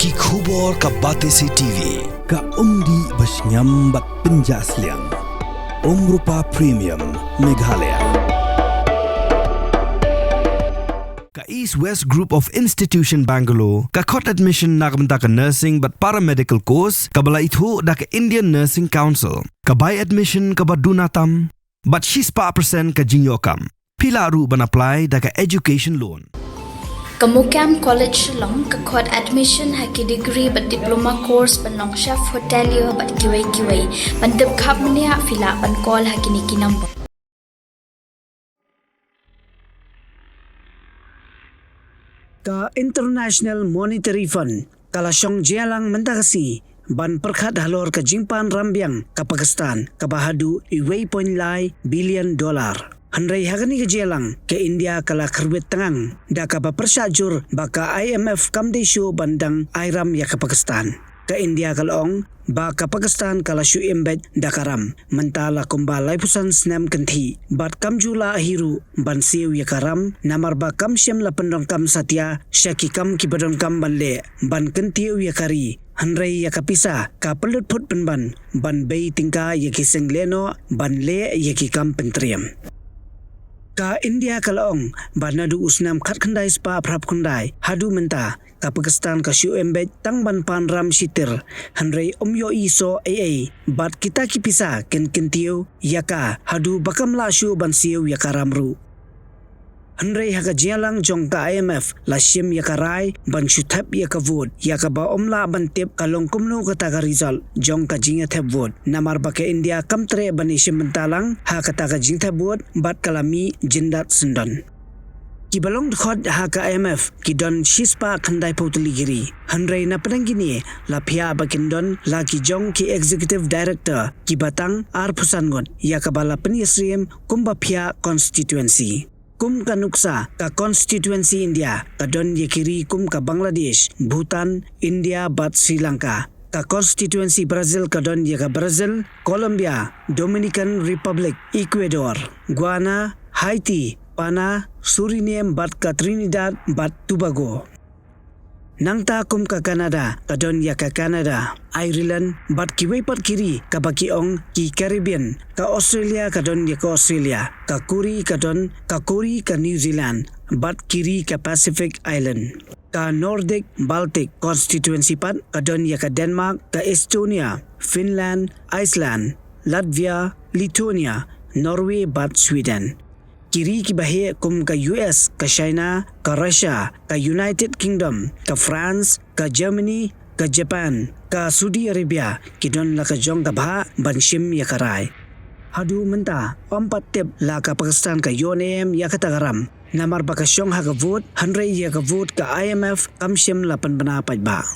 Ki khubor ka Batesi TV. Ka umdi basnyam bat penjasliang. Rupa Premium Meghalaya. Ka East West Group of Institution Bangalore. Ka khot admission nagamta ka nursing but paramedical course. Ka bala ithu da ka Indian Nursing Council. Ka buy admission ka badunatam. But she's pa percent ka Jingïalang. Pila ru ban apply da ka education loan. Kamukam College Long kakot admission haki degree but diploma course panong chef hotelier but kiway pandep khap mania fila pan call haki niki number. Ka International Monetary Fund kalasong Jingïalang mentakasi ban perkhat halor ka jingpan rambiang ka Pakistan ka bahadu $2.9 billion. Handrai hagani ke Jingïalang ke India kala kerwet Tngang da ka persajur baka IMF kamdesyo bandang airam ya ke Pakistan ke India kalong baka Pakistan kala syu embed dakaram mentala kumba laipusan snam kenti bat kamjula ahiru ban siu ya karam namar ba kam syam la pendong kam satya syaki kam ki badon kam banle ban kentiu ya kari handrai ya kapisa ka pelut put penban ban bei tingka ya ki sengleno ban le ya ki kam pentriam. Ka India kalong banadu usnam khat khandai spa prap khandai hadu menta ka Pakistan ka syu embed tang ban pan ram sitir handrai omyo iso aa bat kita kipisa ken kentiu yaka hadu bakam la syu ban siu yaka ramru handrai haka Jingïalang Jong ka IMF la shim yaka rai ban syu Thep yaka vot yaka ba omla ban tep kalong kumno kata ka result Jong ka Jingïa Thep vot namar ba ke India kam tre ban shim mentalang ha kata ka Jing Thep vot bat kalami jindat Syndon. Ki balong khod ha ka IMF ki don shispa khandai potli giri handrai na pedangini la phia bakindon la ki Jong ki executive director ki batang ar phusangot ya ka bala penisrim kumba phia constituency kum ka nuksa ka constituency India ka don ye kiri kum ka Bangladesh Bhutan India bat Sri Lanka ka constituency Brazil ka don ye ka Brazil Colombia Dominican Republic Ecuador Guyana Haiti Pana Suriname bat ka Trinidad bat Tobago nangta kum ka Canada ka don ya ka Canada Ireland bat kiway pat kiri ka bakiong ki Caribbean ka Australia ka don ya ka Australia ka Kuri ka don ka Kuri ka New Zealand bat kiri ka Pacific Island ka Nordic Baltic constituency pat ka don ya ka Denmark ka Estonia Finland Iceland Latvia Lithuania Norway bat Sweden kiri ki bahe kum ka US ka China ka Russia ka United Kingdom ka France ka Germany ka Japan ka Saudi Arabia ki don la ka Jong ka bha ban shim ya karai hadu menta ompat tep la ka Pakistan ka yonem ya ka tagaram namar ba ka syong ha ka vote handrai ya ka vote ka IMF kam shim la pan bana paj ba